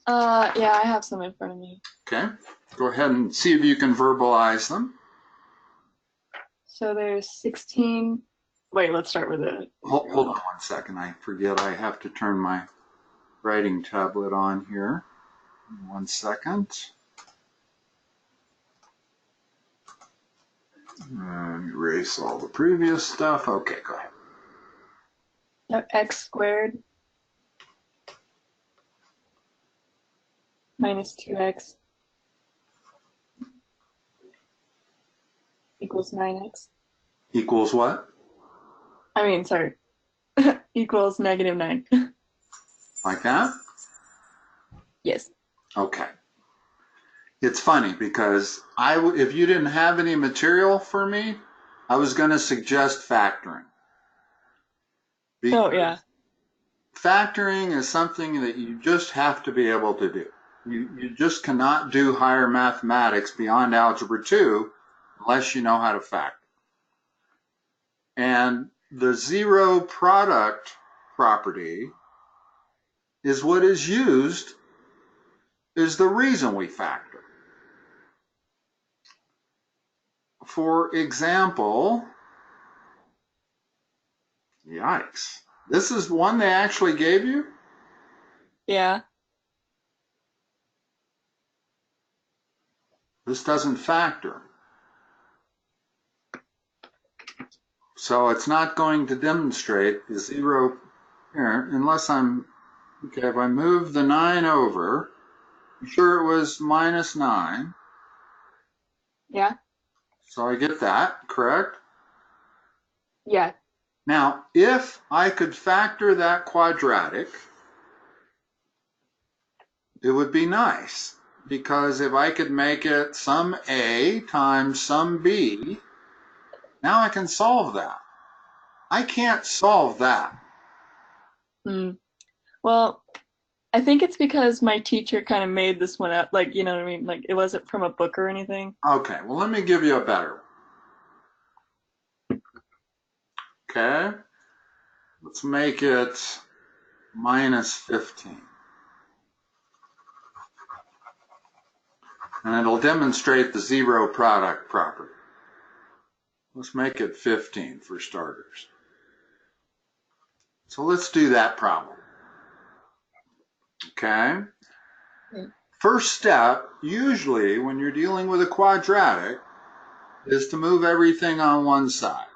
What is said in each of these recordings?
Yeah, I have some in front of me. Okay, go ahead and see if you can verbalize them. So there's 16. Wait, let's start with it. Hold on 1 second. I forget I have to turn my writing tablet on here. 1 second. And erase all the previous stuff. Okay, go ahead. No, x squared minus 2x equals 9x. Equals what? I mean, sorry, equals -9. Like that? Yes. Okay. It's funny because if you didn't have any material for me, I was going to suggest factoring. Oh, yeah. Factoring is something that you just have to be able to do. You just cannot do higher mathematics beyond Algebra 2 unless you know how to factor. And the zero product property is what is used, is the reason we factor. For example, yikes. This is one they actually gave you? Yeah. This doesn't factor. So it's not going to demonstrate the zero here unless I'm, okay, if I move the 9 over, I'm sure it was -9. Yeah. So I get that, correct? Yeah. Now, if I could factor that quadratic, it would be nice, because if I could make it some A times some B, now I can solve that. I can't solve that. Well, I think it's because my teacher kind of made this one up. Like, you know what I mean? Like, it wasn't from a book or anything. Okay, well, let me give you a better one. Okay, let's make it -15. And it'll demonstrate the zero product property. Let's make it 15 for starters. So let's do that problem. Okay? First step, usually when you're dealing with a quadratic, is to move everything on one side.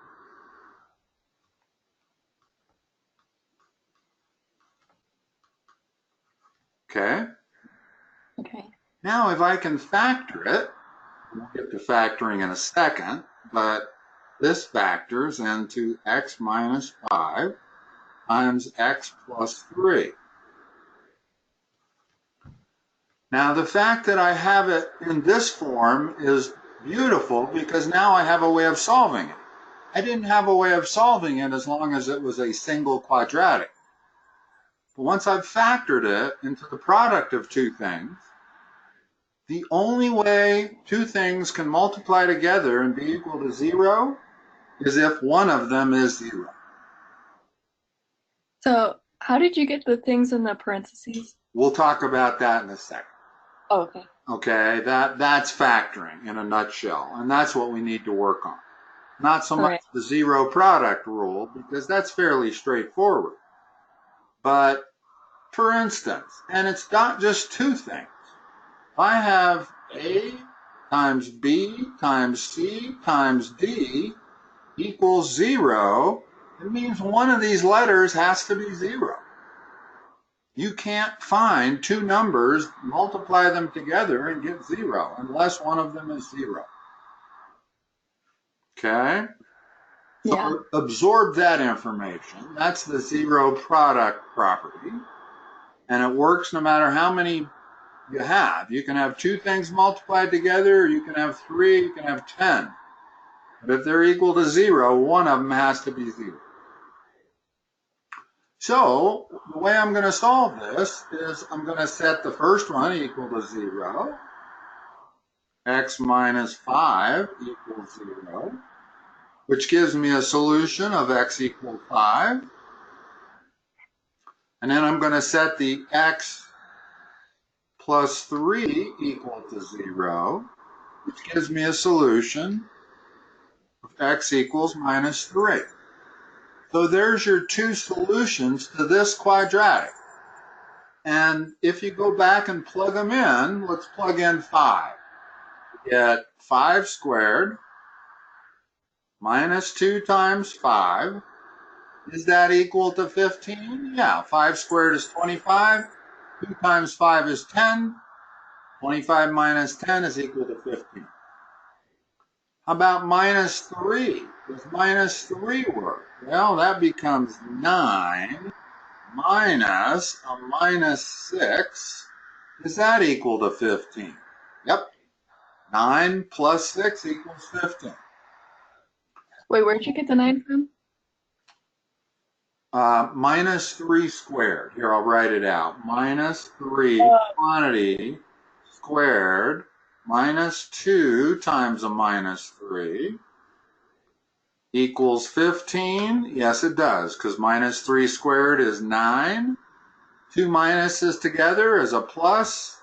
Okay? Okay. Now if I can factor it, we'll get to factoring in a second, but this factors into x minus 5 times x plus 3. Now the fact that I have it in this form is beautiful because now I have a way of solving it. I didn't have a way of solving it as long as it was a single quadratic. But once I've factored it into the product of two things, the only way two things can multiply together and be equal to 0 is if one of them is 0. So, how did you get the things in the parentheses? We'll talk about that in a second. Oh, okay. Okay, that's factoring in a nutshell, and that's what we need to work on. Not so much the zero product rule, because that's fairly straightforward. But for instance, and it's not just two things. If I have A times B times C times D equals 0, it means one of these letters has to be 0. You can't find two numbers, multiply them together, and get 0 unless one of them is 0. Okay? Yeah. So absorb that information. That's the zero product property. And it works no matter how many you have. You can have two things multiplied together, or you can have 3, you can have 10. But if they're equal to 0, one of them has to be 0. So the way I'm going to solve this is I'm going to set the first one equal to 0. X minus 5 equals 0, which gives me a solution of x equals 5. And then I'm going to set the x plus 3 equal to 0, which gives me a solution of x equals minus 3. So there's your two solutions to this quadratic. And if you go back and plug them in, let's plug in 5. You get 5 squared minus 2 times 5. Is that equal to 15? Yeah, 5 squared is 25. 2 times 5 is 10. 25 minus 10 is equal to 15. How about minus 3? Does minus 3 work? Well, that becomes 9 minus a minus 6. Is that equal to 15? Yep. 9 plus 6 equals 15. Wait, where'd you get the 9 from? Minus 3 squared. Here, I'll write it out. Minus 3 quantity squared minus 2 times a minus 3 equals 15. Yes, it does, because minus 3 squared is 9. 2 minuses together is a plus.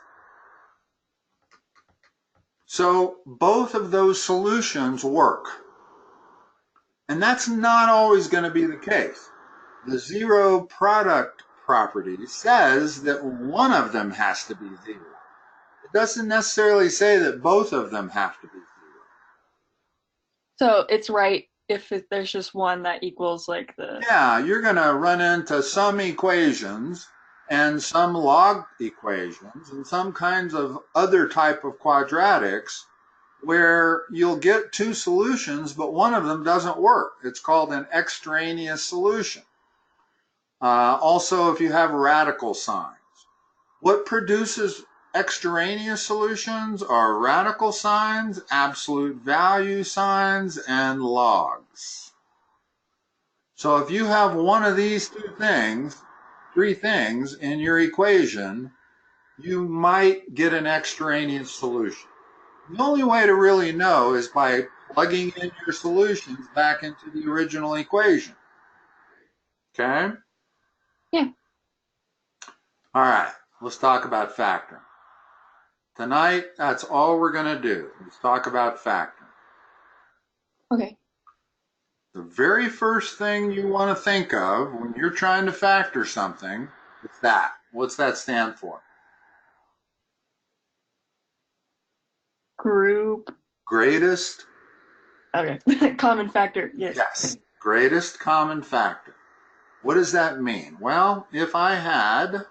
So both of those solutions work. And that's not always going to be the case. The zero product property says that one of them has to be 0. It doesn't necessarily say that both of them have to be 0. So it's right if there's just one that equals like the... Yeah, you're going to run into some equations and some log equations and some kinds of other type of quadratics where you'll get two solutions, but one of them doesn't work. It's called an extraneous solution. Also, if you have radical signs, what produces extraneous solutions are radical signs, absolute value signs, and logs. So if you have one of these three things in your equation, you might get an extraneous solution. The only way to really know is by plugging in your solutions back into the original equation. Okay? Yeah. All right, let's talk about factoring. Tonight, that's all we're going to do. Let's talk about factoring. Okay. The very first thing you want to think of when you're trying to factor something is that. What's that stand for? Group. Greatest. Okay. Common factor. Yes. Yes. Greatest common factor. What does that mean? Well, if I had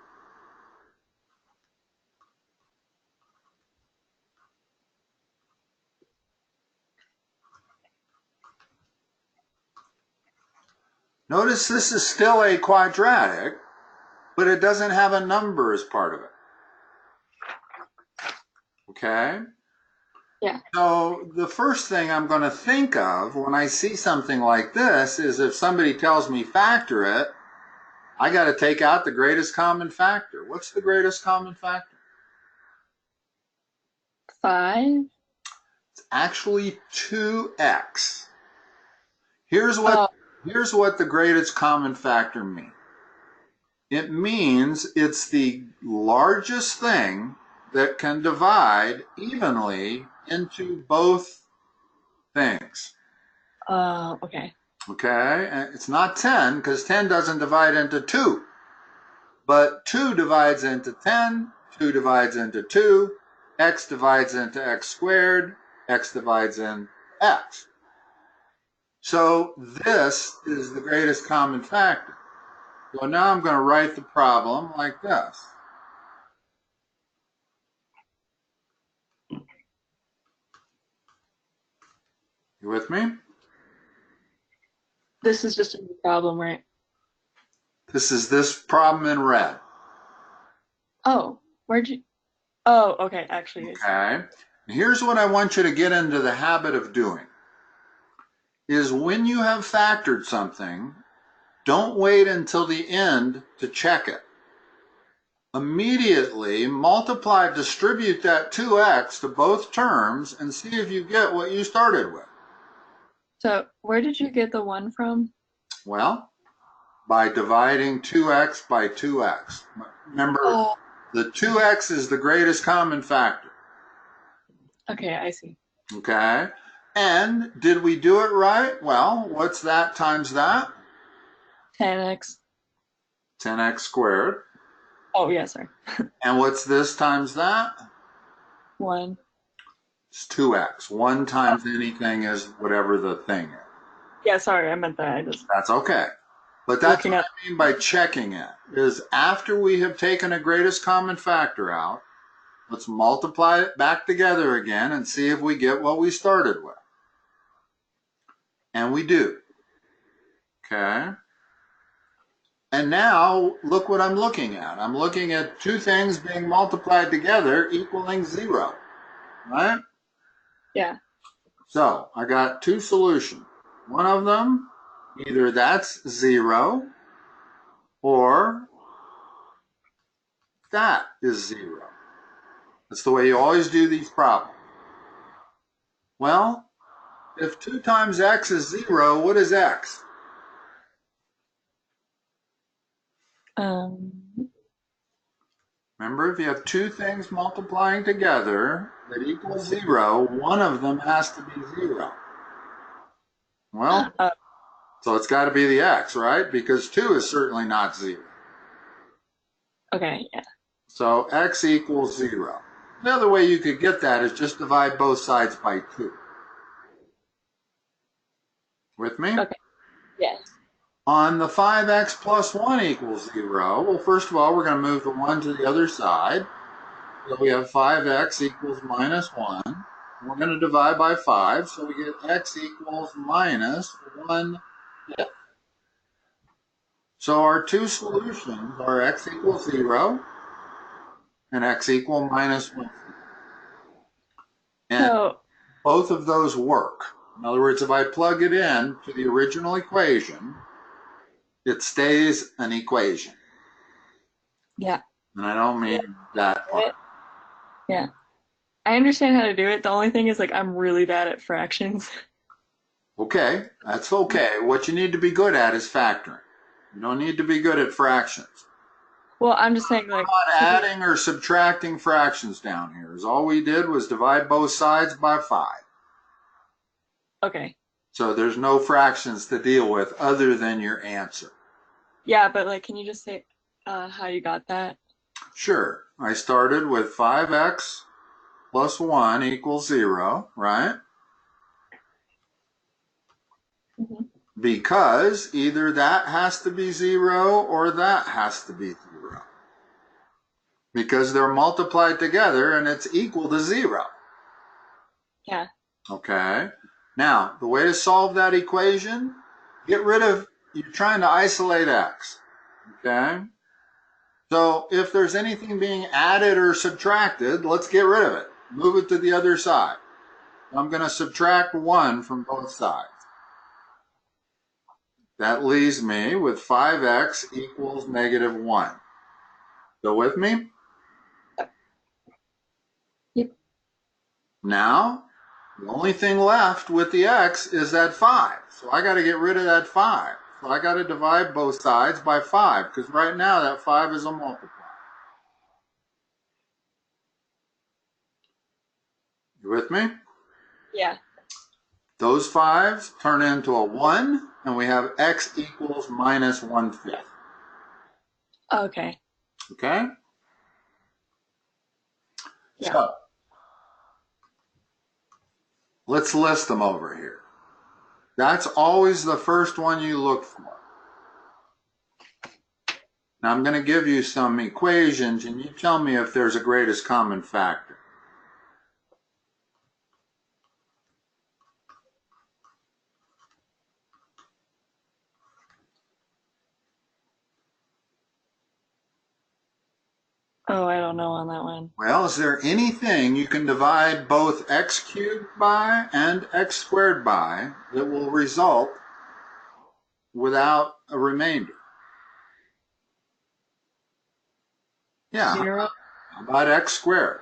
notice this is still a quadratic, but it doesn't have a number as part of it. Okay? Yeah. So the first thing I'm going to think of when I see something like this is if somebody tells me factor it, I got to take out the greatest common factor. What's the greatest common factor? 5. It's actually 2x. Here's what the greatest common factor means. It means it's the largest thing that can divide evenly into both things. Okay. Okay, and it's not 10 because 10 doesn't divide into 2. But 2 divides into 10, 2 divides into 2, x divides into x squared, x divides in x. So this is the greatest common factor. So now I'm going to write the problem like this. You with me? This is just a new problem, right? This is this problem in red. Oh, where'd you... Oh, okay, actually. Okay. And here's what I want you to get into the habit of doing. Is when you have factored something, don't wait until the end to check it. Immediately distribute that 2x to both terms and see if you get what you started with. So where did you get the 1 from? Well, by dividing 2x by 2x. Remember, The 2x is the greatest common factor. Okay, I see. Okay. And did we do it right? Well, what's that times that? 10x. 10x squared. Oh, yeah, sorry. And what's this times that? 1. It's 2x. 1 times anything is whatever the thing is. Yeah, sorry, I meant that. I just That's okay. But that's looking what at. I mean by checking it, is after we have taken a greatest common factor out, let's multiply it back together again and see if we get what we started with. And we do. Okay. And now look what I'm looking at. I'm looking at two things being multiplied together equaling 0, right? Yeah. So I got two solutions. One of them, either that's 0 or that is 0. That's the way you always do these problems. Well, if 2 times x is 0, what is x? Um. Remember, if you have two things multiplying together that equal 0, one of them has to be 0. Well, Uh, so it's got to be the x, right? Because 2 is certainly not 0. okay. Yeah. So x equals 0. The other way you could get that is just divide both sides by 2. With me? Okay. Yes. On the 5x plus 1 equals 0, well, first of all, we're going to move the 1 to the other side. So we have 5x equals minus 1. We're going to divide by 5, so we get x equals minus 1/5. So our two solutions are x equals 0 and x equal minus 1/5. And So. both of those work. In other words, if I plug it in to the original equation, it stays an equation. Yeah. And I don't Yeah. mean that part. Yeah. I understand how to do it. The only thing is, like, I'm really bad at fractions. Okay, that's okay. What you need to be good at is factoring. You don't need to be good at fractions. Well, I'm just saying, like, Not adding or subtracting fractions down here. All we did was divide both sides by 5. okay. So there's no fractions to deal with other than your answer. Yeah, but, like, can you just say how you got that? Sure, I started with 5x plus 1 equals 0, right? Mm-hmm. Because either that has to be 0 or that has to be 0. Because they're multiplied together and it's equal to 0. Yeah. Okay. Now, the way to solve that equation, get rid of, you're trying to isolate x. Okay. So if there's anything being added or subtracted, let's get rid of it. Move it to the other side. I'm going to subtract 1 from both sides. That leaves me with 5x equals negative 1. Go with me? Yep. Now, the only thing left with the x is that 5. So I got to get rid of that 5. So I got to divide both sides by 5, because right now that 5 is a multiplier. You with me? Yeah. Those 5s turn into a 1, and we have x equals minus 1/5. Okay. Okay? Yeah. So, let's list them over here. That's always the first one you look for. Now I'm going to give you some equations, and you tell me if there's a greatest common factor. Oh, I don't know on that one. Well, is there anything you can divide both x cubed by and x squared by that will result without a remainder? Yeah, 0. how about x squared?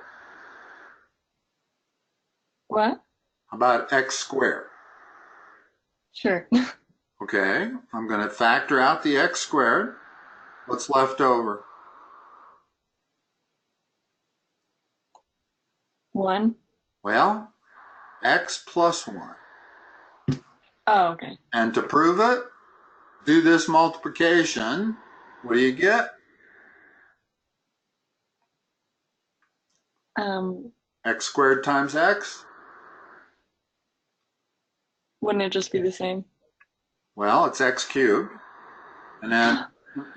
What? How about x squared? Sure. Okay, I'm going to factor out the x squared. What's left over? 1. Well, x plus 1. Oh, okay. And to prove it, do this multiplication. What do you get? X squared times x? Wouldn't it just be the same? Well, it's x cubed. And then,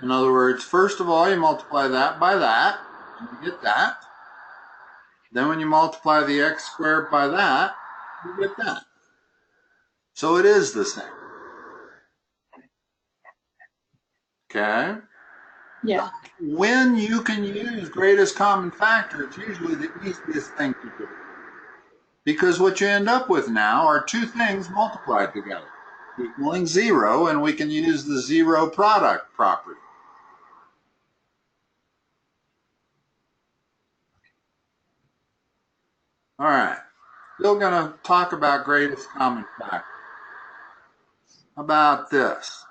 in other words, first of all, you multiply that by that, and you get that. Then when you multiply the x squared by that, you get that. So it is the same. Okay? Yeah. When you can use greatest common factor, it's usually the easiest thing to do. Because what you end up with now are two things multiplied together, equaling 0, and we can use the zero product property. All right, still going to talk about greatest common factor. How about this?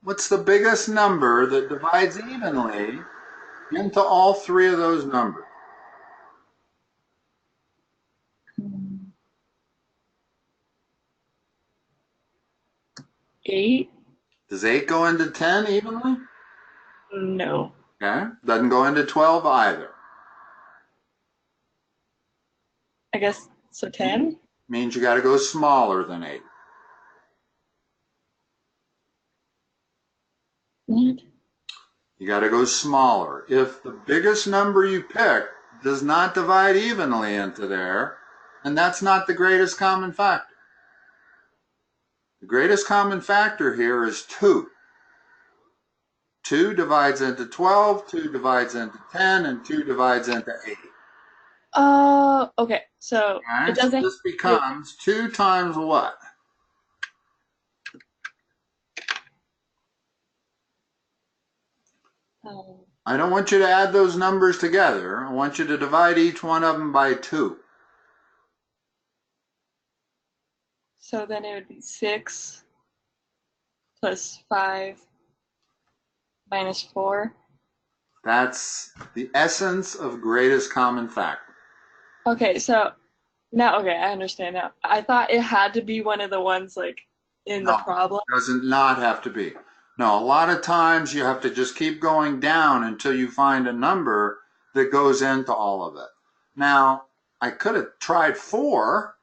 What's the biggest number that divides evenly into all three of those numbers? 8? Does 8 go into 10 evenly? No. Okay, doesn't go into 12 either. I guess so. 10? Means you got to go smaller than 8. What? You got to go smaller. If the biggest number you pick does not divide evenly into there, then that's not the greatest common factor. The greatest common factor here is 2. 2 divides into 12, 2 divides into 10, and 2 divides into 8. Okay. So Okay, it so doesn't. this becomes 2 times what? I don't want you to add those numbers together. I want you to divide each one of them by 2. So then it would be 6 plus 5 minus 4. That's the essence of greatest common factor. Okay, so now, okay, I understand now. I thought it had to be one of the ones like in the No, problem. it does not have to be. No, a lot of times you have to just keep going down until you find a number that goes into all of it. Now, I could have tried 4.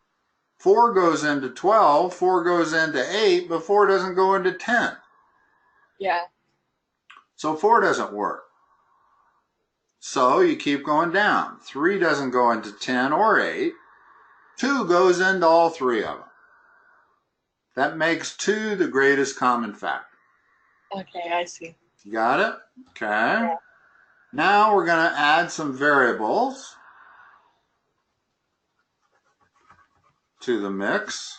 4 goes into 12, 4 goes into 8, but 4 doesn't go into 10. Yeah. So 4 doesn't work. So you keep going down. 3 doesn't go into 10 or 8. 2 goes into all three of them. That makes 2 the greatest common factor. Okay, I see. You got it? Okay. Yeah. Now we're going to add some variables to the mix.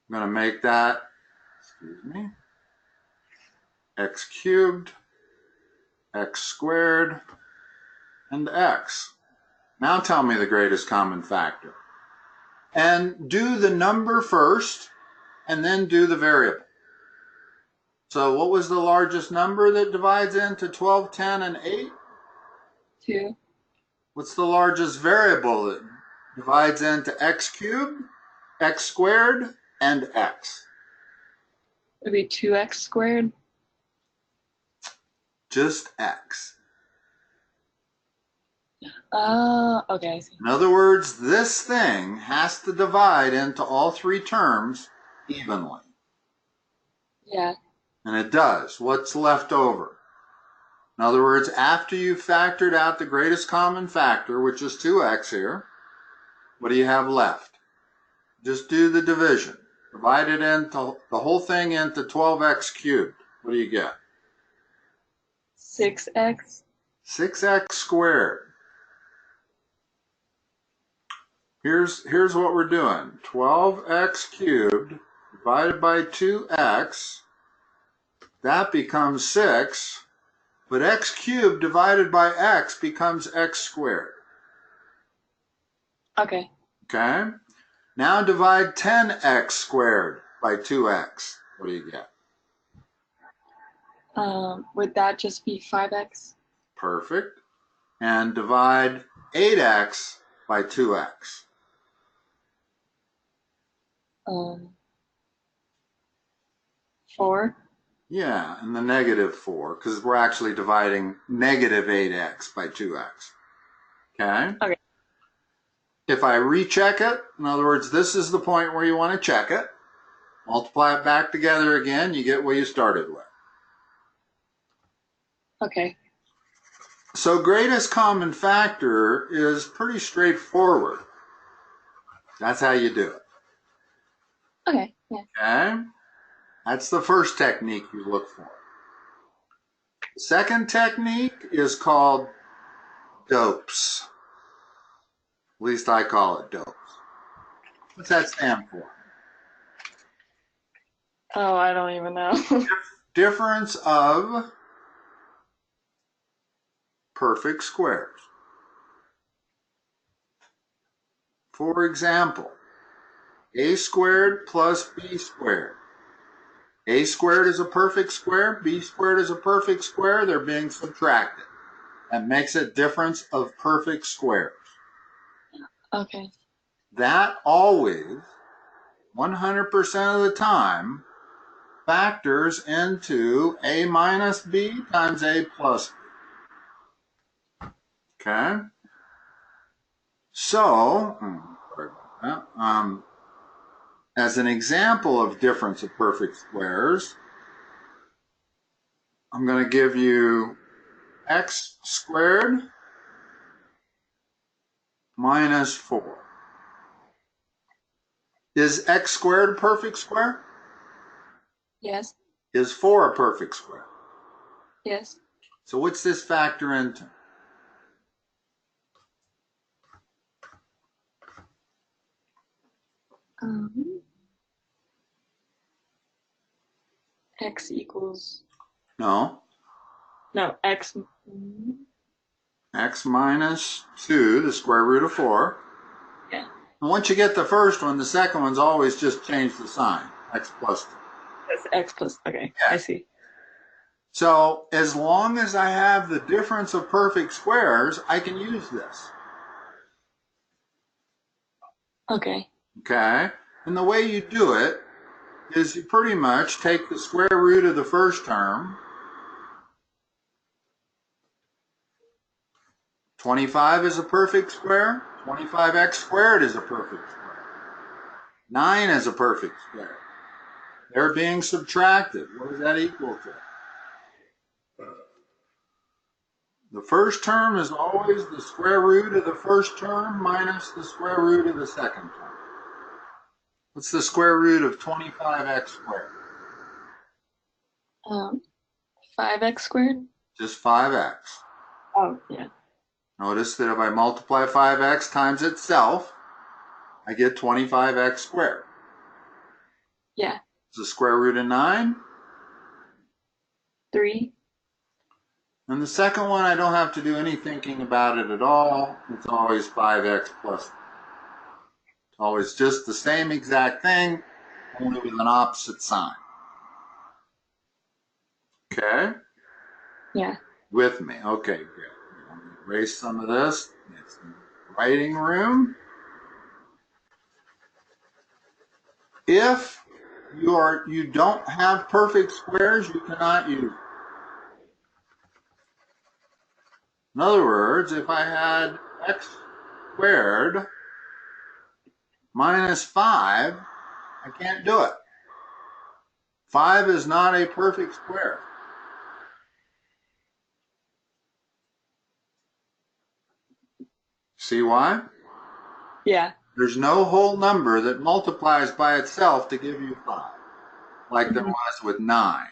I'm going to make that, x cubed, x squared, and x. Now tell me the greatest common factor. And do the number first, and then do the variable. So what was the largest number that divides into 12, 10, and 8? 2. What's the largest variable that divides into x cubed, x squared, and x? It would be 2x squared. Just x. Okay, I see. In other words, this thing has to divide into all three terms evenly. Yeah. And it does. What's left over? In other words, after you've factored out the greatest common factor, which is 2x here, what do you have left? Just do the division. Divide it into the whole thing into 12x cubed. What do you get? 6x. 6x squared. Here's what we're doing. 12x cubed divided by 2x, that becomes 6, but x cubed divided by x becomes x squared. Okay. Okay? Now divide 10x squared by 2x. What do you get? Would that just be 5x? Perfect. And divide 8x by 2x. 4? Yeah, and the negative 4, because we're actually dividing negative 8x by 2x. Okay? Okay. If I recheck it, in other words, this is the point where you want to check it, multiply it back together again, you get what you started with. Okay. So greatest common factor is pretty straightforward. That's how you do it. Okay. Yeah. Okay? That's the first technique you look for. The second technique is called dopes. At least I call it dopes. What's that stand for? Oh, I don't even know. Difference of perfect squares. For example, a squared plus b squared. A squared is a perfect square, b squared is a perfect square, they're being subtracted. That makes a difference of perfect squares. Okay. That always, 100% of the time, factors into a minus b times a plus b. Okay? So, sorry about that. As an example of difference of perfect squares, I'm going to give you x squared minus 4. Is x squared a perfect square? Yes. Is 4 a perfect square? Yes. So what's this factor into? Um, X equals No. no X. X minus 2, the square root of 4. Yeah. And once you get the first one, the second one's always just change the sign. X plus 2. That's X plus. Okay. Yeah. I see. So as long as I have the difference of perfect squares, I can use this. Okay. Okay? And the way you do it is you pretty much take the square root of the first term. 25 is a perfect square. 25x squared is a perfect square. 9 is a perfect square. They're being subtracted. What does that equal to? The first term is always the square root of the first term minus the square root of the second term. What's the square root of 25x squared? 5x squared. Just 5x. Oh, yeah. Notice that if I multiply 5x times itself, I get 25x squared. Yeah. It's the square root of 9. 3. And the second one, I don't have to do any thinking about it at all. It's always 5x plus. It's always just the same exact thing, only with an opposite sign. Okay? Yeah. With me. Okay, good. I'm going to erase some of this. It's writing room. If you don't have perfect squares, you cannot use it. In other words, if I had x squared minus 5, I can't do it. 5 is not a perfect square. See why? Yeah. There's no whole number that multiplies by itself to give you 5, like there was with 9.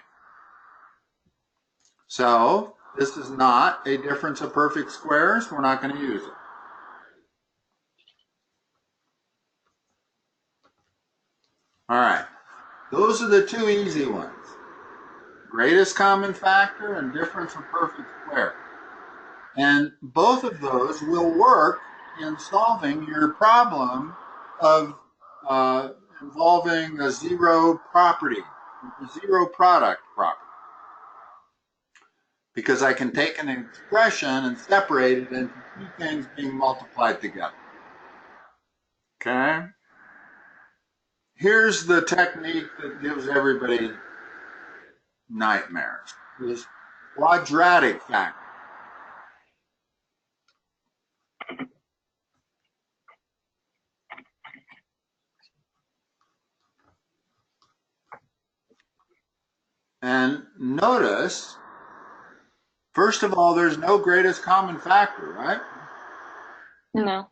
So this is not a difference of perfect squares. We're not going to use it. All right. Those are the two easy ones. Greatest common factor and difference of perfect square. And both of those will work in solving your problem of involving a zero property, zero product property, because I can take an expression and separate it into two things being multiplied together. Okay? Here's the technique that gives everybody nightmares. This quadratic factor. And notice, first of all, there's no greatest common factor, right? No.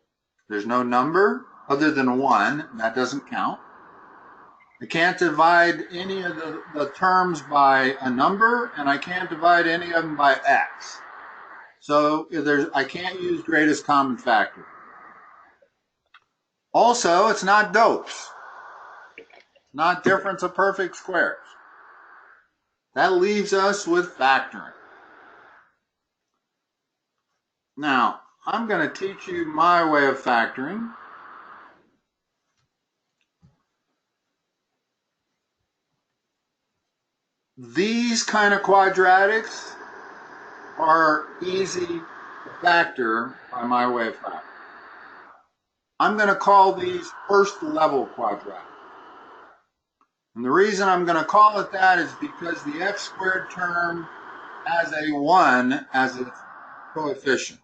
There's no number other than 1. That doesn't count. I can't divide any of the terms by a number, and I can't divide any of them by x. So I can't use greatest common factor. Also, it's not dopes. It's not difference of perfect squares. That leaves us with factoring. Now, I'm going to teach you my way of factoring. These kind of quadratics are easy to factor by my way of factoring. I'm going to call these first level quadratics. And the reason I'm going to call it that is because the x squared term has a 1 as its coefficient.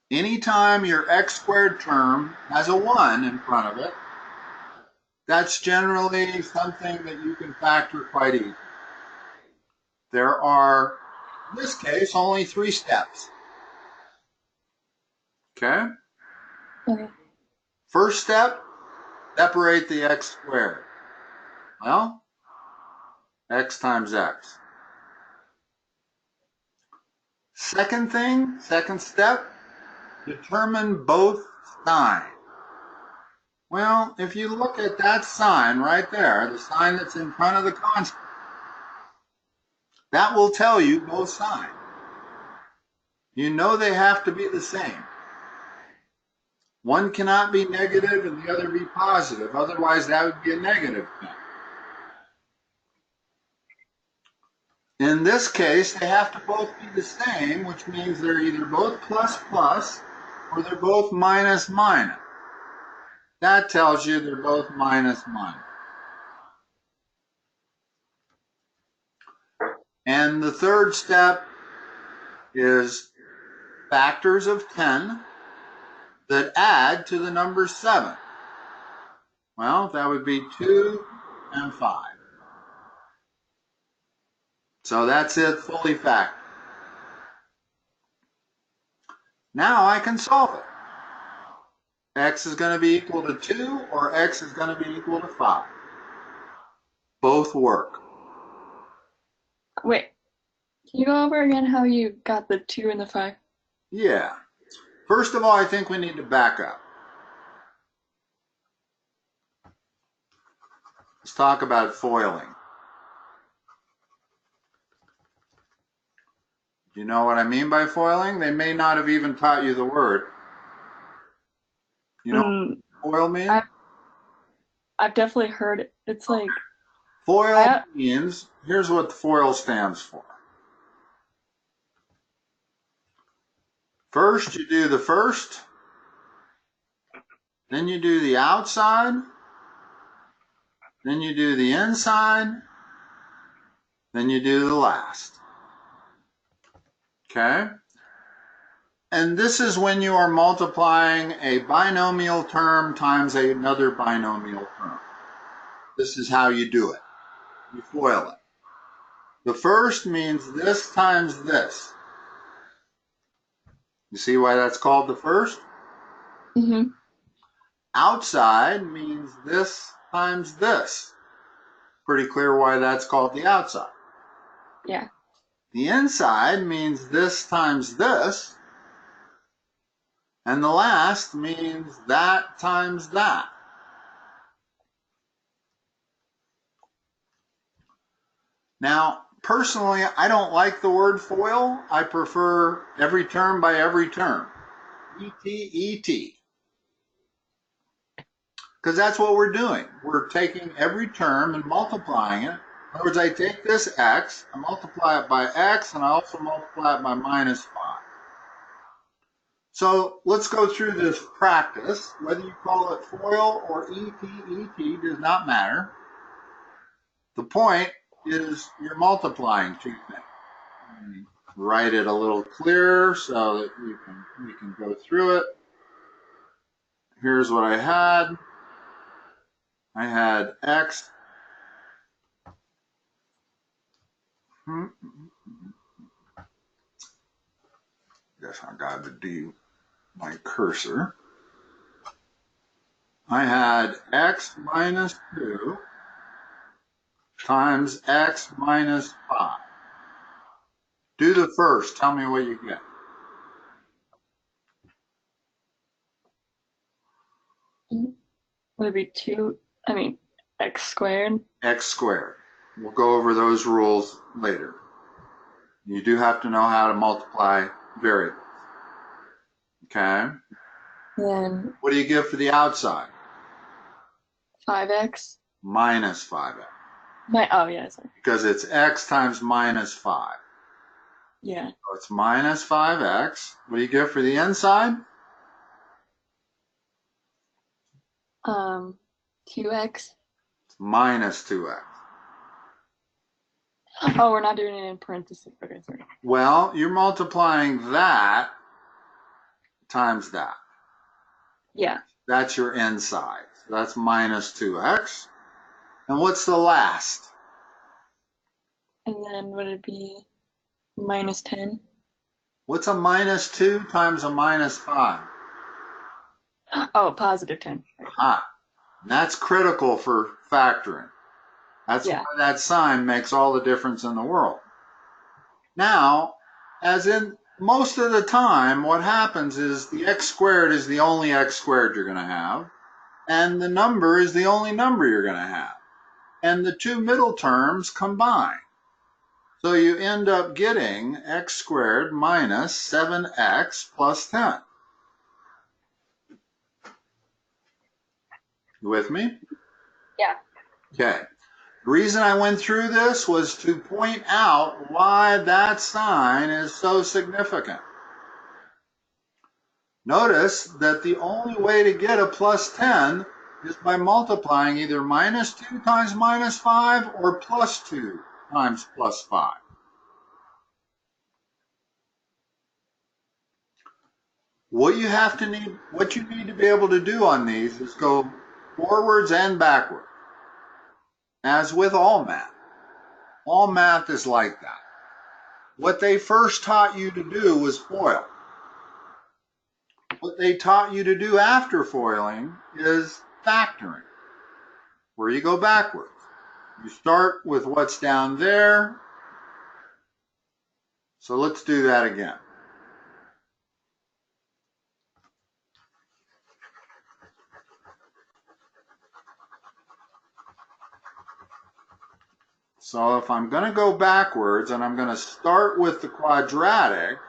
Anytime your x squared term has a 1 in front of it, that's generally something that you can factor quite easily. There are, in this case, only 3 steps. Okay? Okay. First step, separate the x squared. Well, x times x. Second step, determine both signs. Well, if you look at that sign right there, the sign that's in front of the constant, that will tell you both signs. You know they have to be the same. One cannot be negative and the other be positive. Otherwise, that would be a negative thing. In this case, they have to both be the same, which means they're either both plus plus or they're both minus minus. That tells you they're both minus minus. And the third step is factors of 10 that add to the number 7. Well, that would be 2 and 5. So that's it, fully factored. Now I can solve it. X is going to be equal to 2 or x is going to be equal to 5. Both work. Wait, can you go over again how you got the 2 and the 5? Yeah. First of all, I think we need to back up. Let's talk about foiling. Do you know what I mean by foiling? They may not have even taught you the word. You know what foil means? I've definitely heard it. It's like... Foil means, here's what the foil stands for. First, you do the first, then you do the outside, then you do the inside, then you do the last. Okay? And this is when you are multiplying a binomial term times another binomial term. This is how you do it. You FOIL it. The first means this times this. You see why that's called the first? Mm-hmm. Outside means this times this. Pretty clear why that's called the outside. Yeah. The inside means this times this. And the last means that times that. Now, personally, I don't like the word FOIL. I prefer every term by every term. E-T, E-T. because that's what we're doing. We're taking every term and multiplying it. In other words, I take this x, I multiply it by x, and I also multiply it by minus 5. So let's go through this practice. Whether you call it FOIL or ET does not matter. The point is you're multiplying two things. Write it a little clearer so that we can go through it. Here's what I had. I had x. Guess I got to do my cursor. I had x minus 2 times x minus 5. Do the first. Tell me what you get. Would it be x squared? X squared. We'll go over those rules later. You do have to know how to multiply variables. Okay? Then what do you give for the outside? 5x. Minus 5x. Oh, yeah, sorry. Because it's x times minus 5. Yeah. So it's minus 5x. What do you give for the inside? 2x. It's minus 2x. Oh, we're not doing it in parentheses. Okay, sorry. Well, you're multiplying that times that. Yeah. That's your inside. So that's minus 2x. And what's the last? And then would it be minus 10? What's a minus 2 times a minus 5? Oh, positive 10. Ah, and that's critical for factoring. That's why that sign makes all the difference in the world. Now, as in most of the time, what happens is the x squared is the only x squared you're going to have, and the number is the only number you're going to have. And the two middle terms combine. So you end up getting x squared minus 7x plus 10. You with me? Yeah. Okay. The reason I went through this was to point out why that sign is so significant. Notice that the only way to get a plus 10 is by multiplying either minus 2 times minus 5 or plus 2 times plus 5. What you need to be able to do on these is go forwards and backwards. As with all math is like that. What they first taught you to do was FOIL. What they taught you to do after foiling is factoring, where you go backwards. You start with what's down there. So let's do that again. So if I'm going to go backwards and I'm going to start with the quadratic,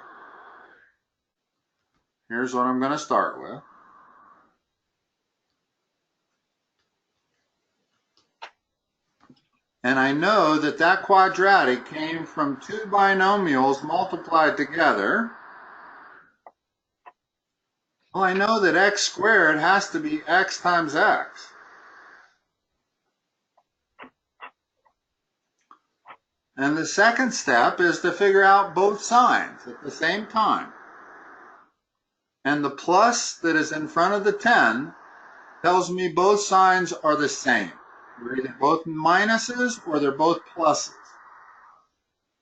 here's what I'm going to start with. And I know that that quadratic came from two binomials multiplied together. Well, I know that x squared has to be x times x. And the second step is to figure out both signs at the same time. And the plus that is in front of the 10 tells me both signs are the same. They're either both minuses or they're both pluses.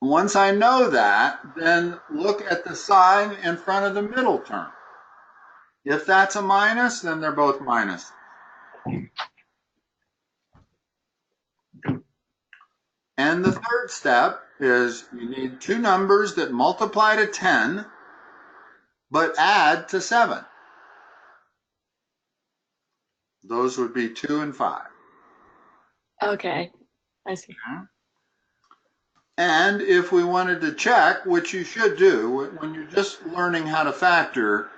Once I know that, then look at the sign in front of the middle term. If that's a minus, then they're both minuses. And the third step is you need two numbers that multiply to 10, but add to 7. Those would be 2 and 5. Okay, I see. And if we wanted to check, which you should do when you're just learning how to factor,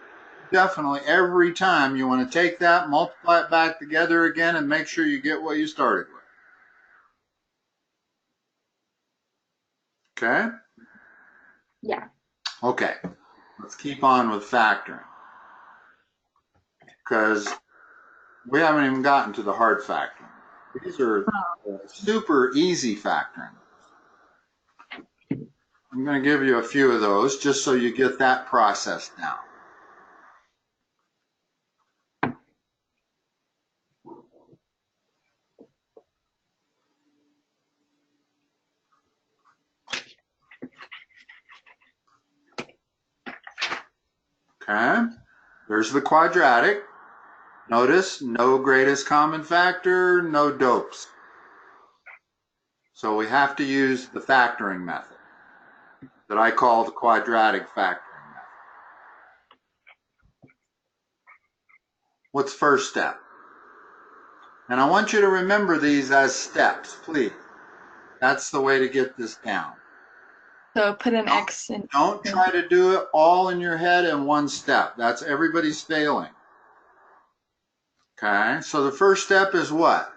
definitely every time you want to take that, multiply it back together again, and make sure you get what you started with. Okay? Yeah. Okay, let's keep on with factoring, because we haven't even gotten to the hard factoring. These are super easy factoring. I'm going to give you a few of those just so you get that process down. Okay, there's the quadratic. Notice no greatest common factor, no dopes. So we have to use the factoring method that I call the quadratic factoring method. What's first step? And I want you to remember these as steps, please. That's the way to get this down. So put an X in. Don't try to do it all in your head in one step. That's everybody's failing. Okay, so the first step is what?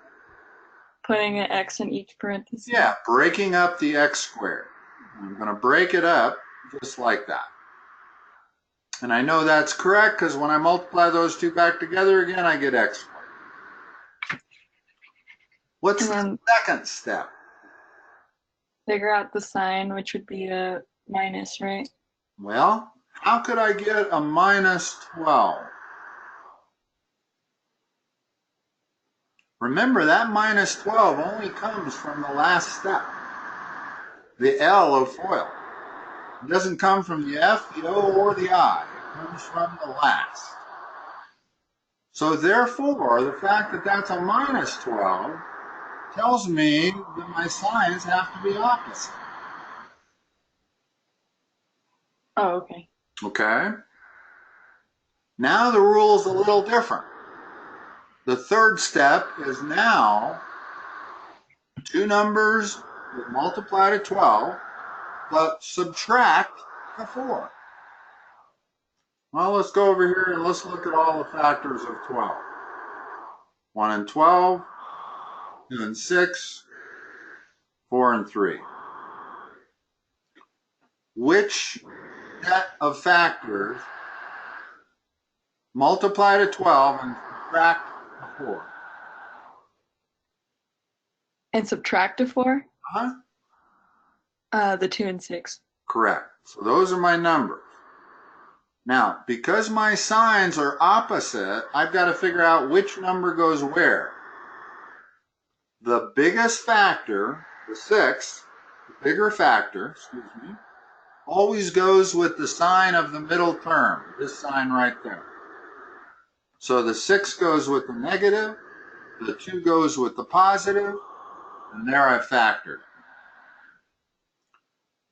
Putting an X in each parenthesis. Yeah, breaking up the x squared. I'm going to break it up just like that. And I know that's correct because when I multiply those two back together again, I get x squared. What's the second step? Figure out the sign, which would be a minus, right? Well, how could I get a minus 12? Remember, that minus 12 only comes from the last step, the L of FOIL. It doesn't come from the F, the O, or the I. It comes from the last. So therefore, the fact that that's a minus 12 tells me that my signs have to be opposite. Oh, okay. Okay? Now the rule is a little different. The third step is now two numbers that multiply to 12, but subtract the 4. Well, let's go over here and let's look at all the factors of 12. 1 and 12, 2 and 6, 4 and 3. Which set of factors multiply to 12 and subtract to 4? And subtract a 4? Uh-huh. The 2 and 6. Correct. So those are my numbers. Now, because my signs are opposite, I've got to figure out which number goes where. The biggest factor, the 6, the bigger factor, always goes with the sign of the middle term, this sign right there. So the 6 goes with the negative, the 2 goes with the positive, and there I've factored.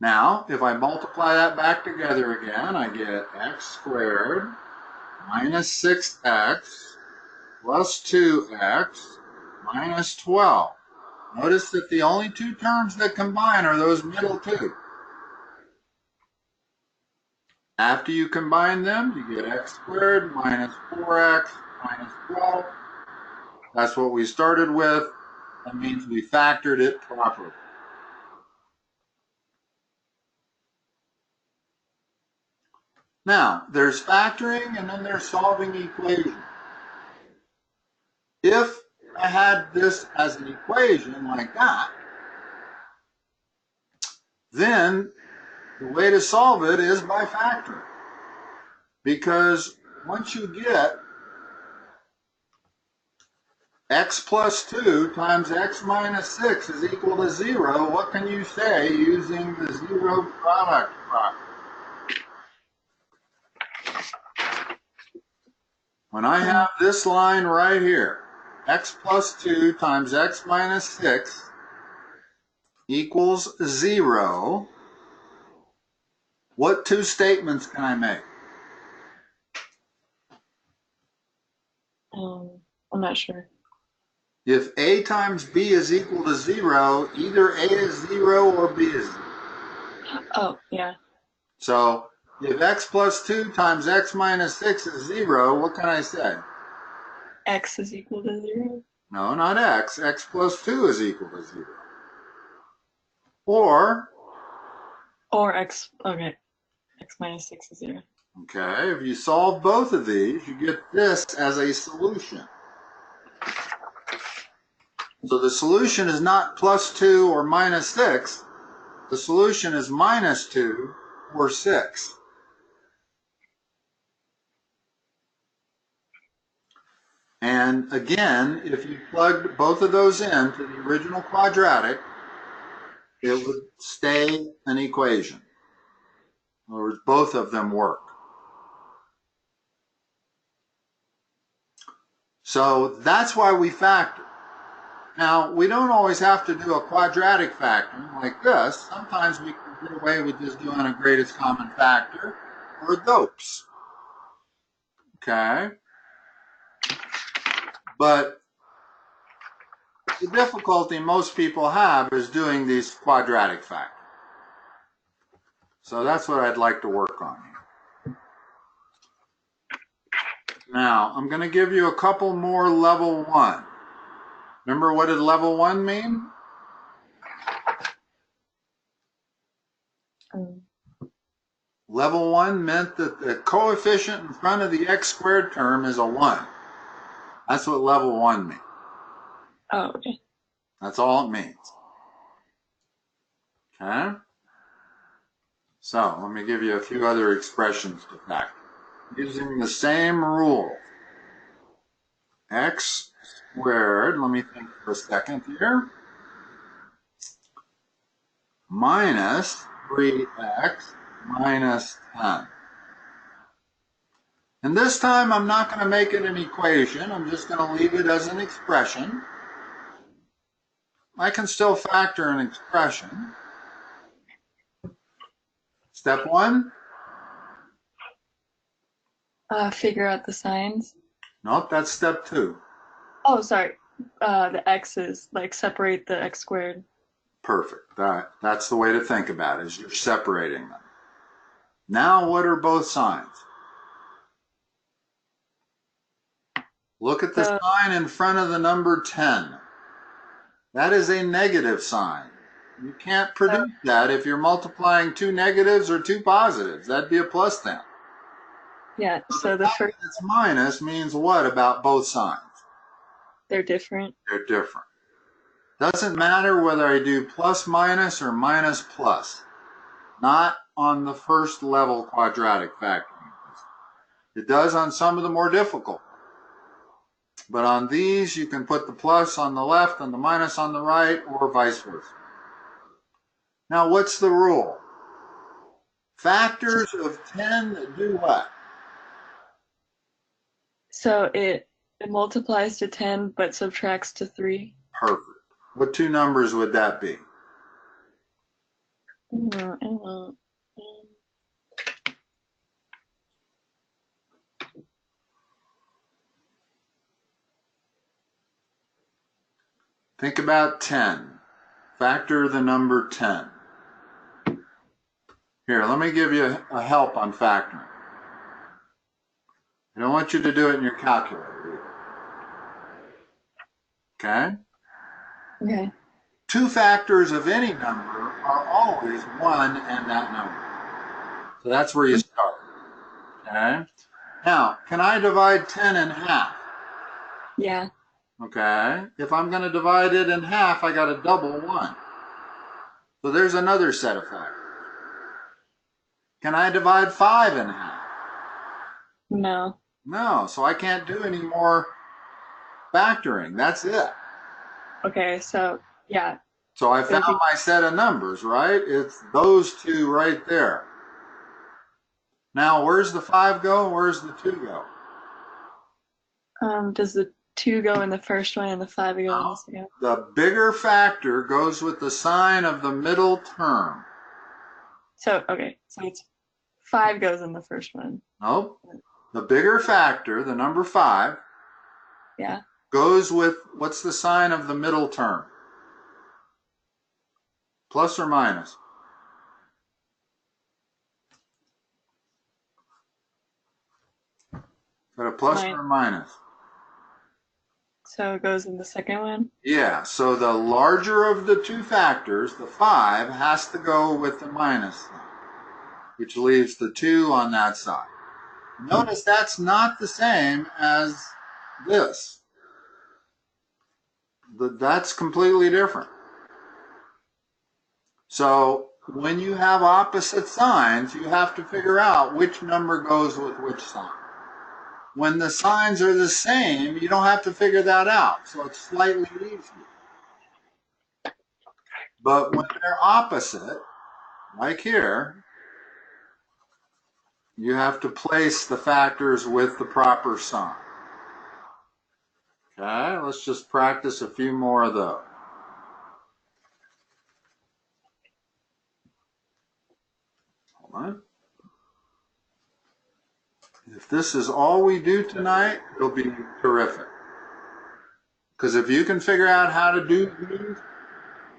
Now, if I multiply that back together again, I get x squared minus 6x plus 2x minus 12. Notice that the only two terms that combine are those middle two. After you combine them, you get x squared minus 4x minus 12. That's what we started with. That means we factored it properly. Now, there's factoring and then there's solving equations. If I had this as an equation like that, then the way to solve it is by factoring. Because once you get x plus 2 times x minus 6 is equal to 0, what can you say using the zero product property? When I have this line right here, x plus 2 times x minus 6 equals 0, what two statements can I make? I'm not sure. If a times b is equal to 0, either a is 0 or b is 0. Oh, yeah. So if x plus 2 times x minus 6 is 0, what can I say? X is equal to 0. No, not x. X plus 2 is equal to 0. Or X, okay, x minus 6 is 0. Okay, if you solve both of these, you get this as a solution. So the solution is not plus 2 or minus 6. The solution is minus 2 or 6. And again, if you plugged both of those into the original quadratic, it would stay an equation. In other words, both of them work. So that's why we factor. Now, we don't always have to do a quadratic factoring like this. Sometimes we can get away with just doing a greatest common factor or dopes. Okay? But the difficulty most people have is doing these quadratic factors. So that's what I'd like to work on here. Now, I'm going to give you a couple more level 1. Remember, what did level 1 mean? Level 1 meant that the coefficient in front of the x squared term is a 1. That's what level 1 means. Oh, okay. That's all it means. Okay? So, let me give you a few other expressions to factor. Using the same rule. X squared, let me think for a second here, minus 3x minus 10. And this time I'm not going to make it an equation. I'm just going to leave it as an expression. I can still factor an expression. Step 1? Figure out the signs. Nope, that's step 2. Oh, sorry. The x's, like separate the x squared. Perfect. That's the way to think about it, is you're separating them. Now, what are both signs? Look at the sign in front of the number 10. That is a negative sign. You can't produce that if you're multiplying 2 negatives or 2 positives. That'd be a plus then. Yeah, so the first... It's minus means what about both signs? They're different. They're different. Doesn't matter whether I do plus minus or minus plus. Not on the first level quadratic factoring. It does on some of the more difficult. But on these, you can put the plus on the left and the minus on the right, or vice versa. Now, what's the rule? Factors of 10 do what? So it multiplies to 10, but subtracts to 3. Perfect. What 2 numbers would that be? Think about 10. Factor the number 10. Here, let me give you a help on factoring. I don't want you to do it in your calculator either. Okay? Okay. 2 factors of any number are always 1 and that number. So that's where you start. Okay? Now, can I divide 10 in half? Yeah. Okay? If I'm going to divide it in half, I got to double 1. So there's another set of factors. Can I divide 5 in half? No. No, so I can't do any more factoring. That's it. Okay, so yeah. So I found my set of numbers, right? It's those 2 right there. Now, where's the 5 go? Where's the 2 go? Does the 2 go in the first one and the 5 go in the second? The bigger factor goes with the sign of the middle term. So, okay, so it's 5 goes in the first one. Nope. The bigger factor, the number 5, yeah, goes with, what's the sign of the middle term? Plus or minus? Got a plus or a minus? So it goes in the second one? Yeah, so the larger of the two factors, the 5, has to go with the minus sign, which leaves the 2 on that side. Notice that's not the same as this. That's completely different. So when you have opposite signs, you have to figure out which number goes with which sign. When the signs are the same, you don't have to figure that out. So it's slightly easier. But when they're opposite, like here, you have to place the factors with the proper sign. Okay, let's just practice a few more of those. Hold on. If this is all we do tonight, it'll be terrific. Because if you can figure out how to do these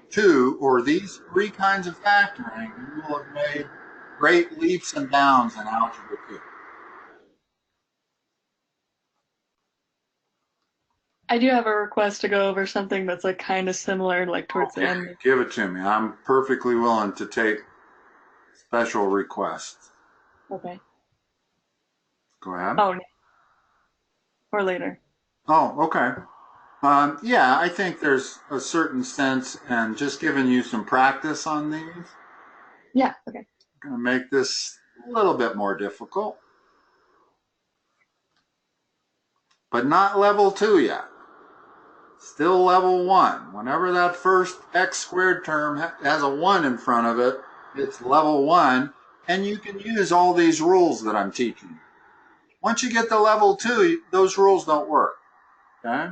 two or these three kinds of factoring, you will have made great leaps and bounds in Algebra 2. I do have a request to go over something that's like kind of similar, like towards the end. Give it to me. I'm perfectly willing to take special requests. Okay. Go ahead. Oh, or later. Oh, okay. Yeah, I think there's a certain sense, and just giving you some practice on these. Yeah, okay. I'm going to make this a little bit more difficult. But not level 2 yet. Still level 1. Whenever that first x squared term has a 1 in front of it, it's level 1, and you can use all these rules that I'm teaching you. Once you get to level 2, those rules don't work. Okay?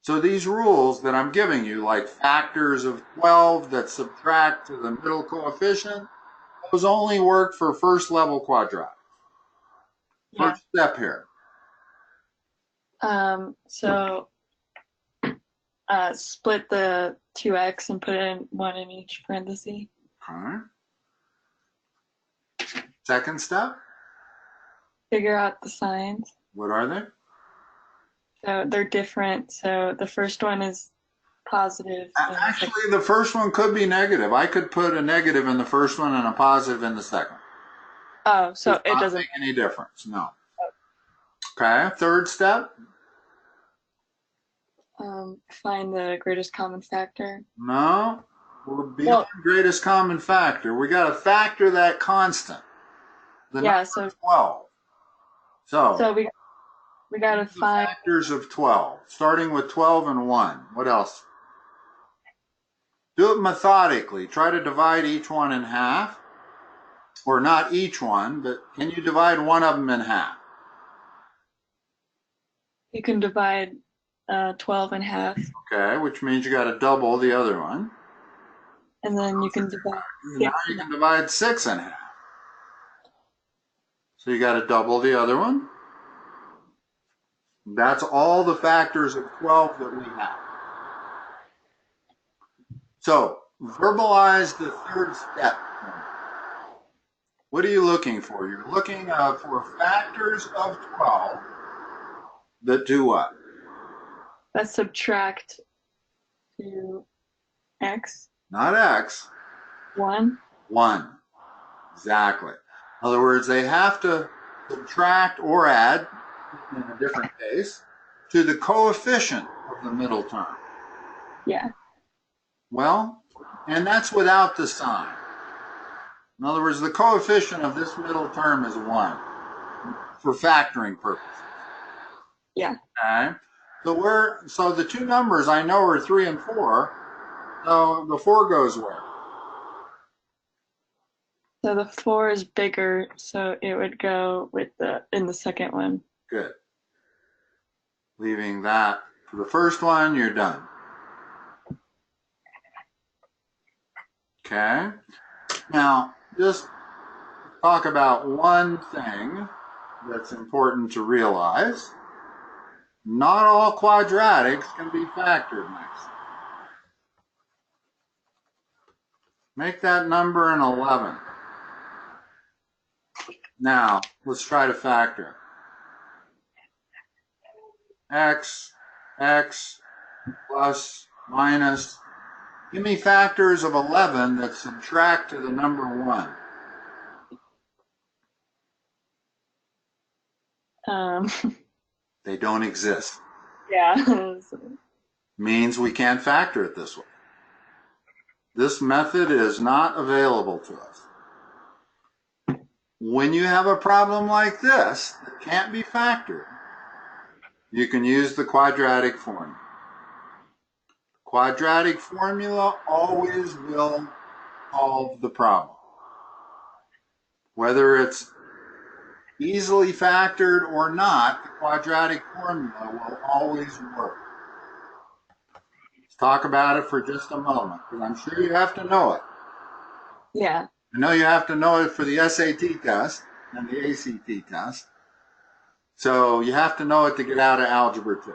So these rules that I'm giving you, like factors of 12 that subtract to the middle coefficient, those only work for first level quadratics. Yeah. First step here. So split the 2x and put in 1 in each parenthesis. All right. Second step. Figure out the signs. What are they? So they're different. So the first one is positive. Actually, the first one could be negative. I could put a negative in the first one and a positive in the second. Oh, so it doesn't make any difference. No. Okay. Third step. Find the greatest common factor. No. We're beyond greatest common factor. We got to factor that constant. The number 12. So we got to find factors of 12, starting with 12 and 1. What else? Do it methodically. Try to divide each one in half. Or not each one, but can you divide one of them in half? You can divide 12 in half. Okay, which means you got to double the other one. And then you can divide 6. Now you can divide 6 in half. So you got to double the other one. That's all the factors of 12 that we have. So verbalize the third step. What are you looking for? You're looking for factors of 12 that do what? That subtract to x. Not x. 1. 1. Exactly. In other words, they have to subtract or add, in a different case, to the coefficient of the middle term. Yeah. Well, and that's without the sign. In other words, the coefficient of this middle term is 1 for factoring purposes. Yeah. Okay. So the two numbers I know are 3 and 4. So the 4 goes where? So the 4 is bigger, so it would go with in the second one. Good. Leaving that for the first one, you're done. Okay. Now, just talk about one thing that's important to realize. Not all quadratics can be factored nicely. Make that number an 11. Now, let's try to factor. x, x, plus, minus. Give me factors of 11 that subtract to the number 1. They don't exist. Yeah. Means we can't factor it this way. This method is not available to us. When you have a problem like this that can't be factored, you can use the quadratic formula. Quadratic formula always will solve the problem. Whether it's easily factored or not, the quadratic formula will always work. Let's talk about it for just a moment, because I'm sure you have to know it. Yeah. I know you have to know it for the SAT test and the ACT test. So you have to know it to get out of Algebra 2.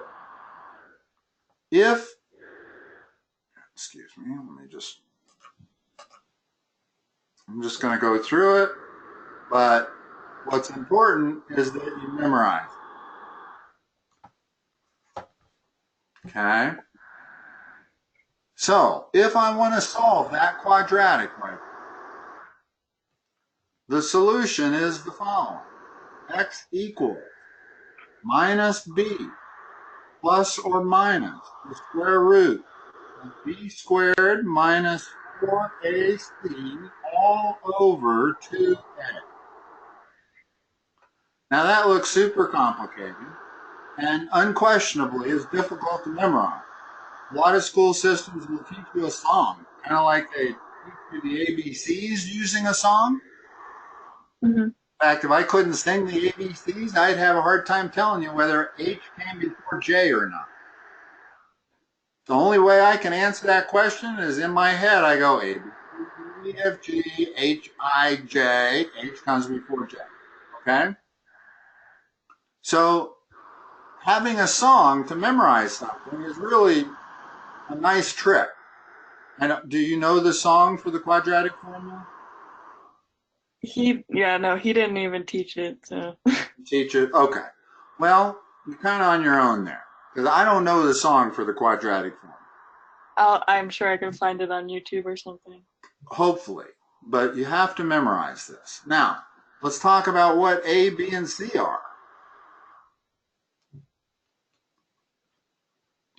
Excuse me, I'm just going to go through it, but what's important is that you memorize. Okay? So, if I want to solve that quadratic right, the solution is the following. X equals minus b plus or minus the square root of b squared minus 4ac all over 2a. Now that looks super complicated and unquestionably is difficult to memorize. A lot of school systems will teach you a song, kind of like they teach you the ABCs using a song. Mm-hmm. In fact, if I couldn't sing the ABCs, I'd have a hard time telling you whether H came before J or not. The only way I can answer that question is in my head. I go A, B, C, D, E, F, G, H, I, J. H comes before J. Okay? So having a song to memorize something is really a nice trick. And do you know the song for the quadratic formula? He didn't even teach it, so. Teach it? Okay. Well, you're kind of on your own there. Because I don't know the song for the quadratic formula. I'm sure I can find it on YouTube or something. Hopefully. But you have to memorize this. Now, let's talk about what A, B, and C are.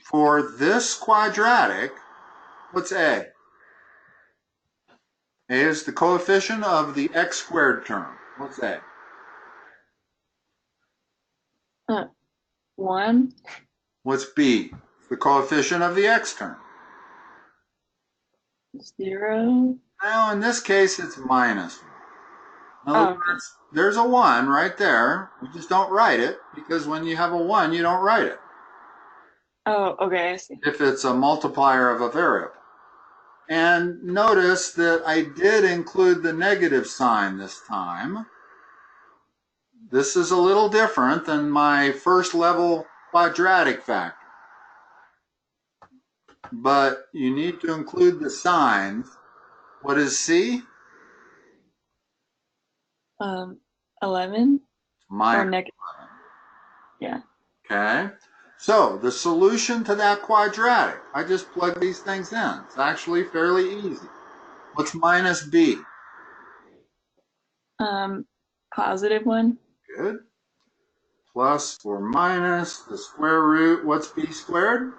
For this quadratic, what's A? A is the coefficient of the x squared term. What's A? 1. What's B? The coefficient of the x term. 0. Now, in this case, it's minus 1. In other words, there's a 1 right there. You just don't write it, because when you have a 1, you don't write it. Oh, okay, I see. If it's a multiplier of a variable. And notice that I did include the negative sign this time. This is a little different than my first level quadratic factor. But you need to include the signs. What is C? 11? Minus or negative. 11. Yeah. Okay. So the solution to that quadratic, I just plug these things in. It's actually fairly easy. What's minus B? Positive 1. Good. Plus or minus the square root. What's B squared?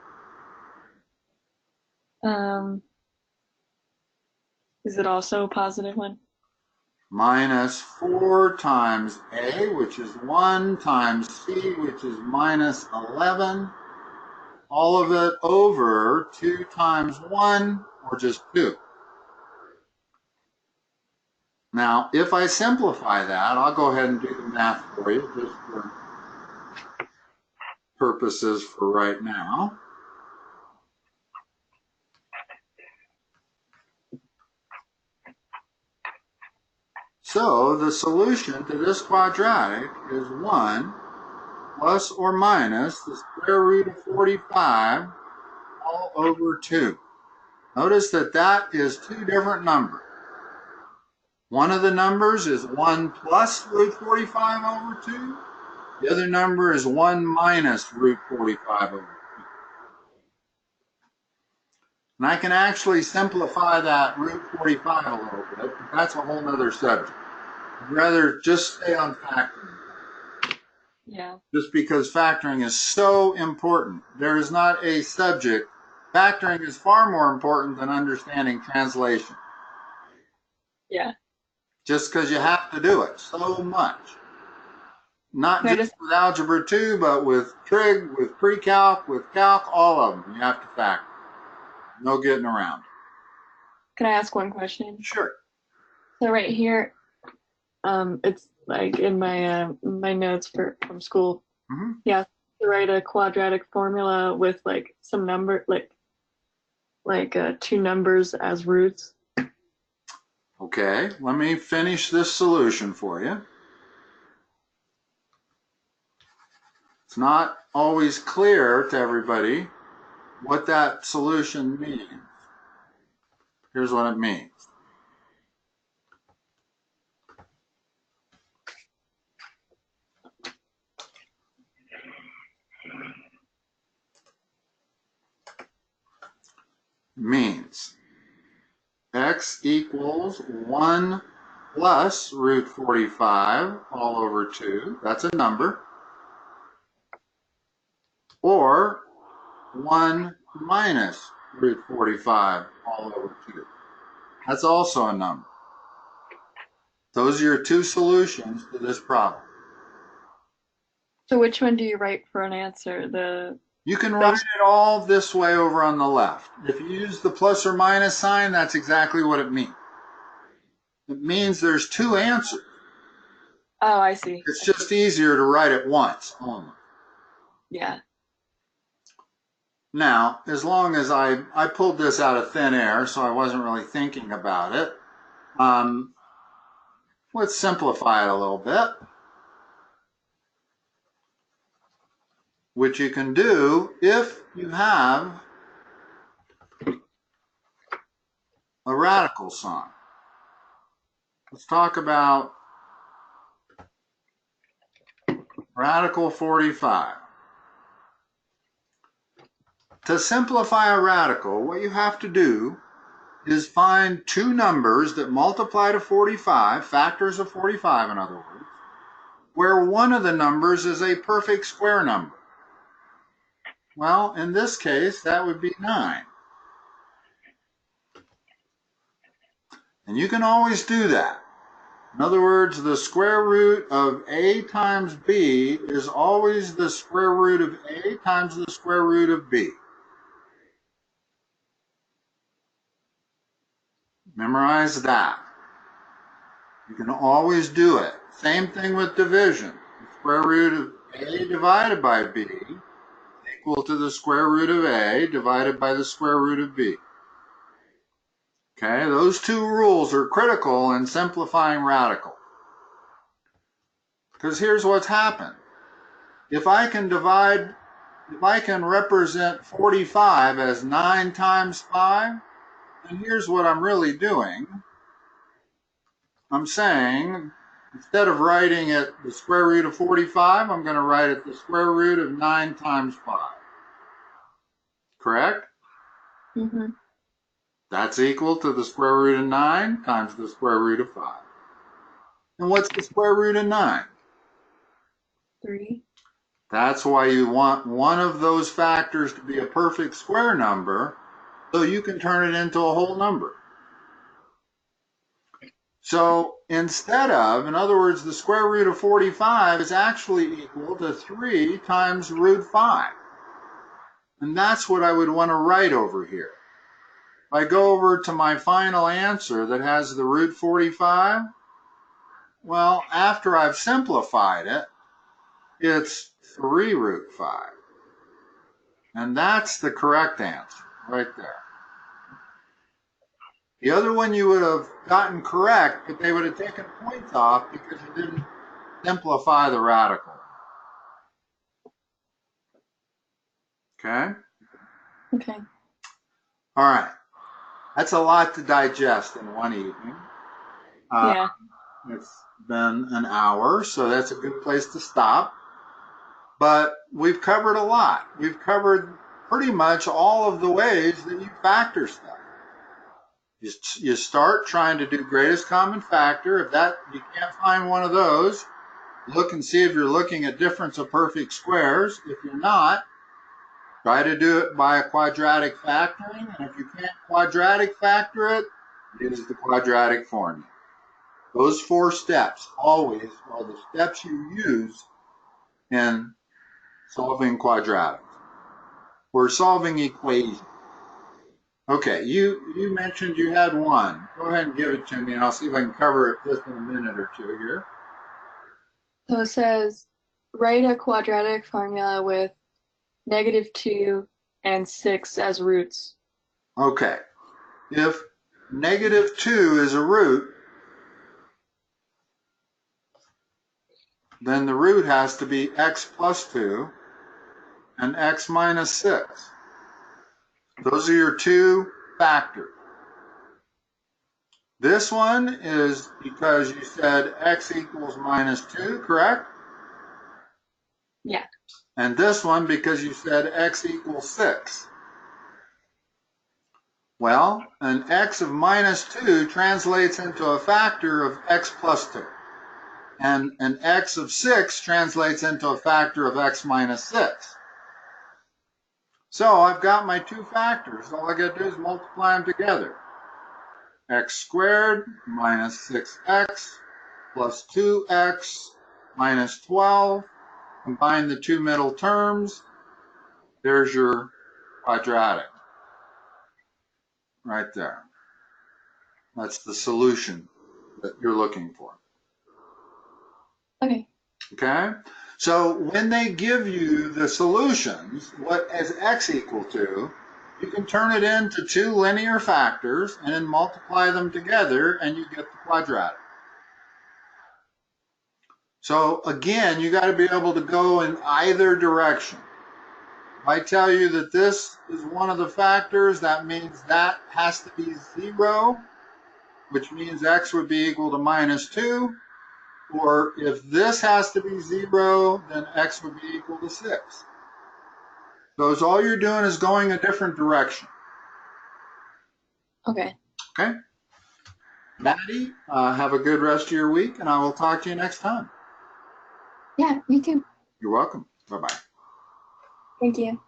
Is it also positive 1? Minus 4 times A, which is 1, times C, which is minus 11. All of it over 2 times 1, or just 2. Now, if I simplify that, I'll go ahead and do the math for you, just for purposes for right now. So the solution to this quadratic is 1 plus or minus the square root of 45 all over 2. Notice that that is 2 different numbers. One of the numbers is 1 plus root 45 over 2, The other number is 1 minus root 45 over 2. And I can actually simplify that root 45 a little bit, but that's a whole other subject. I'd rather just stay on factoring. Yeah. Just because factoring is so important. There is not a subject. Factoring is far more important than understanding translation. Yeah. Just because you have to do it so much. Not just with Algebra 2, but with trig, with precalc, with calc, all of them. You have to factor. No getting around it. Can I ask one question? Sure. So right here, it's like in my notes from school. Mm-hmm. Yeah, to write a quadratic formula with like some number, like two numbers as roots. Okay, let me finish this solution for you. It's not always clear to everybody what that solution means. Here's what it means. Means x equals 1 plus root 45 all over 2. That's a number. Or 1 minus root 45 all over 2. That's also a number. Those are your two solutions to this problem. So which one do you write for an answer? You can write it all this way over on the left. If you use the plus or minus sign, that's exactly what it means. It means there's two answers. Oh, I see. It's just easier to write it once only. Yeah. Now, as long as I pulled this out of thin air, so I wasn't really thinking about it, let's simplify it a little bit. Which you can do if you have a radical sign. Let's talk about radical 45. To simplify a radical, what you have to do is find two numbers that multiply to 45, factors of 45 in other words, where one of the numbers is a perfect square number. Well, in this case, that would be 9. And you can always do that. In other words, the square root of a times b is always the square root of a times the square root of b. Memorize that. You can always do it. Same thing with division. The square root of a divided by b is equal to the square root of a divided by the square root of b. Okay, those two rules are critical in simplifying radical. Because here's what's happened. If I can represent 45 as 9 times 5, then here's what I'm really doing. I'm saying, instead of writing it the square root of 45, I'm going to write it the square root of 9 times 5. Correct? Mm-hmm. That's equal to the square root of 9 times the square root of 5. And what's the square root of 9? 3. That's why you want one of those factors to be a perfect square number so you can turn it into a whole number. So instead of, in other words, the square root of 45 is actually equal to 3 times root 5. And that's what I would want to write over here. If I go over to my final answer that has the root 45, well, after I've simplified it, it's 3 root 5. And that's the correct answer right there. The other one you would have gotten correct, but they would have taken points off because you didn't simplify the radical. Okay? Okay. All right. That's a lot to digest in one evening. Yeah. It's been an hour, so that's a good place to stop. But we've covered a lot. We've covered pretty much all of the ways that you factor stuff. You start trying to do greatest common factor. If that you can't find one of those, look and see if you're looking at difference of perfect squares. If you're not, try to do it by a quadratic factoring. And if you can't quadratic factor it, use the quadratic formula. Those 4 steps always are the steps you use in solving quadratics. We're solving equations. Okay, you mentioned you had one. Go ahead and give it to me, and I'll see if I can cover it just in a minute or two here. So it says, write a quadratic formula with -2 and 6 as roots. Okay, if -2 is a root, then the root has to be x plus 2 and x minus 6. Those are your 2 factors. This one is because you said x equals -2, correct? Yeah. And this one because you said x equals 6. Well, an x of -2 translates into a factor of x plus 2. And an x of 6 translates into a factor of x minus 6. So I've got my 2 factors. All I got to do is multiply them together. X squared minus 6x plus 2x minus 12. Combine the 2 middle terms. There's your quadratic. Right there. That's the solution that you're looking for. Okay. Okay? So when they give you the solutions, what is x equal to, you can turn it into 2 linear factors and then multiply them together and you get the quadratic. So again, you got to be able to go in either direction. If I tell you that this is one of the factors, that means that has to be 0, which means x would be equal to -2. Or if this has to be 0, then x would be equal to 6. So all you're doing is going a different direction. Okay. Okay? Maddie, have a good rest of your week, and I will talk to you next time. Yeah, you too. You're welcome. Bye-bye. Thank you.